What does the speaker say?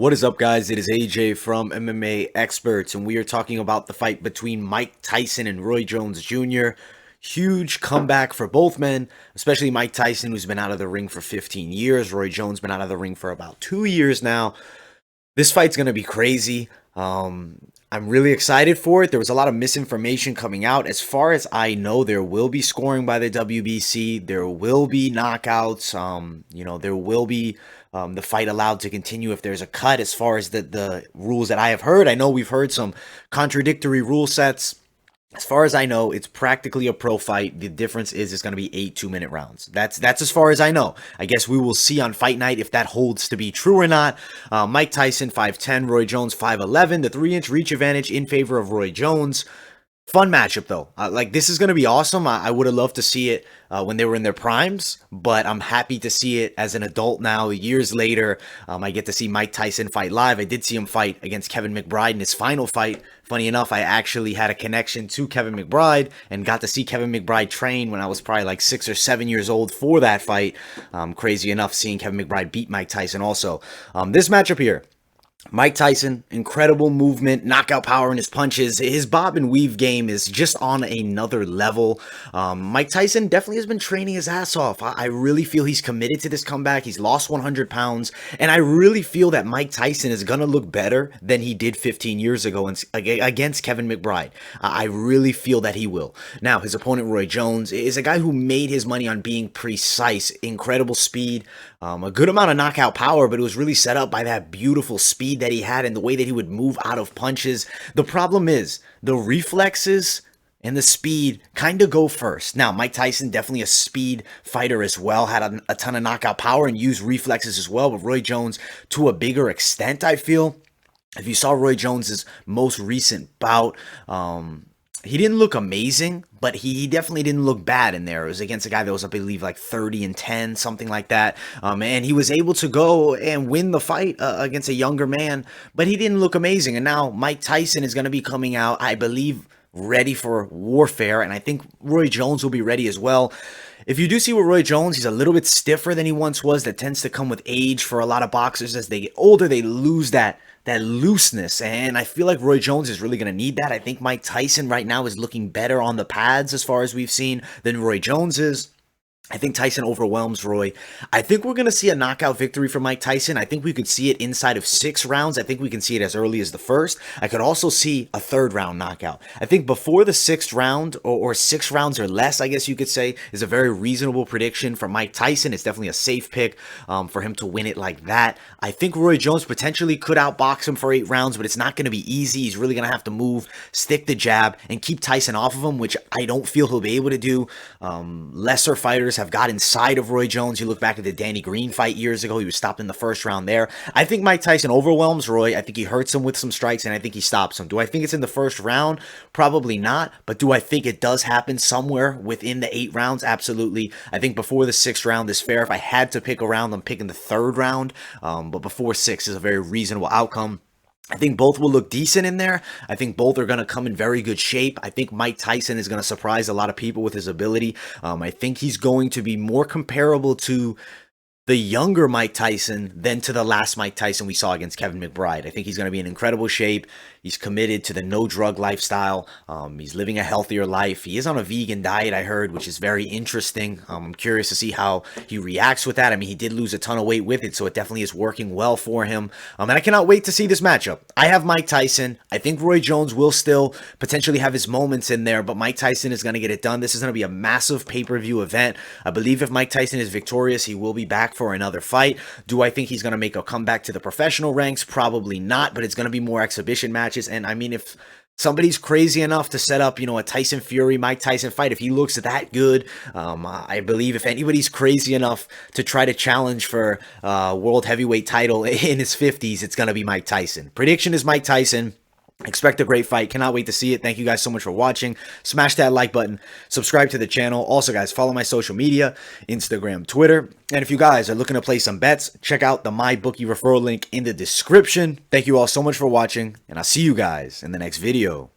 What is up, guys? It is AJ from MMA Experts, and we are talking about the fight between Mike Tyson and Roy Jones Jr. Huge comeback for both men, especially Mike Tyson, who's been out of the ring for 15 years. Roy Jones been out of the ring for about 2 years now. This fight's going to be crazy. I'm really excited for it. There was a lot of misinformation coming out. As far as I know, there will be scoring by the WBC. There will be knockouts. There will be the fight allowed to continue if there's a cut. As far as the rules that I have heard, I know we've heard some contradictory rule sets. As far as I know, it's practically a pro fight. The difference is it's going to be 8 2-minute rounds. That's as far as I know. I guess we will see on fight night if that holds to be true or not. Mike Tyson 5'10", Roy Jones 5'11". The 3-inch reach advantage in favor of Roy Jones. Fun matchup, though. This is going to be awesome. I would have loved to see it when they were in their primes, but I'm happy to see it as an adult now, years later. I get to see Mike Tyson fight live. I did see him fight against Kevin McBride in his final fight. Funny enough, I actually had a connection to Kevin McBride and got to see Kevin McBride train when I was probably like 6 or 7 years old for that fight. Crazy enough, seeing Kevin McBride beat Mike Tyson also. This matchup here. Mike Tyson, incredible movement, knockout power in his punches. His bob and weave game is just on another level. Mike Tyson definitely has been training his ass off. I really feel he's committed to this comeback. He's lost 100 pounds, and I really feel that Mike Tyson is going to look better than he did 15 years ago against Kevin McBride. I really feel that he will. Now, his opponent, Roy Jones, is a guy who made his money on being precise, incredible speed, a good amount of knockout power, but it was really set up by that beautiful speed that he had and the way that he would move out of punches. The problem is the reflexes and the speed kind of go first. Now, Mike Tyson, definitely a speed fighter as well, had a ton of knockout power and used reflexes as well, but Roy Jones to a bigger extent, I feel. If you saw Roy Jones's most recent bout, he didn't look amazing, but he definitely didn't look bad in there. It was against a guy that was, I believe, like 30-10, something like that. And he was able to go and win the fight against a younger man, but he didn't look amazing. And now Mike Tyson is going to be coming out, I believe, ready for warfare, and I think Roy Jones will be ready as well. If you do see with Roy Jones, he's a little bit stiffer than he once was. That tends to come with age for a lot of boxers. As they get older, they lose that looseness, and I feel like Roy Jones is really going to need that. I think Mike Tyson right now is looking better on the pads as far as we've seen than Roy Jones is. I think Tyson overwhelms Roy. I think we're going to see a knockout victory for Mike Tyson. I think we could see it inside of 6 rounds. I think we can see it as early as the first. I could also see a 3rd round knockout. I think before the 6th round, or 6 rounds or less, I guess you could say, is a very reasonable prediction for Mike Tyson. It's definitely a safe pick for him to win it like that. I think Roy Jones potentially could outbox him for 8 rounds, but it's not going to be easy. He's really going to have to move, stick the jab, and keep Tyson off of him, which I don't feel he'll be able to do. Lesser fighters have got inside of Roy Jones. You look back at the Danny Green fight years ago, he was stopped in the 1st round there. I think Mike Tyson overwhelms Roy. I think he hurts him with some strikes, and I think he stops him. Do I think it's in the 1st round? Probably not, but do I think it does happen somewhere within the 8 rounds? Absolutely. I think before the 6th round is fair. If I had to pick a round, I'm picking the 3rd round, but before 6 is a very reasonable outcome. I think both will look decent in there. I think both are going to come in very good shape. I think Mike Tyson is going to surprise a lot of people with his ability. I think he's going to be more comparable to the younger Mike Tyson than to the last Mike Tyson we saw against Kevin McBride. I think he's going to be in incredible shape. He's committed to the no-drug lifestyle. He's living a healthier life. He is on a vegan diet, I heard, which is very interesting. I'm curious to see how he reacts with that. I mean, he did lose a ton of weight with it, so it definitely is working well for him. And I cannot wait to see this matchup. I have Mike Tyson. I think Roy Jones will still potentially have his moments in there, but Mike Tyson is going to get it done. This is going to be a massive pay-per-view event. I believe if Mike Tyson is victorious, he will be back for another fight. Do I think he's going to make a comeback to the professional ranks? Probably not, but it's going to be more exhibition matches. And I mean, if somebody's crazy enough to set up, a Tyson Fury, Mike Tyson fight, if he looks that good, I believe if anybody's crazy enough to try to challenge for world heavyweight title in his 50s, it's going to be Mike Tyson. Prediction is Mike Tyson. Expect a great fight. Cannot wait to see it. Thank you guys so much for watching. Smash that like button. Subscribe to the channel. Also, guys, follow my social media, Instagram, Twitter. And if you guys are looking to play some bets, check out the MyBookie referral link in the description. Thank you all so much for watching, and I'll see you guys in the next video.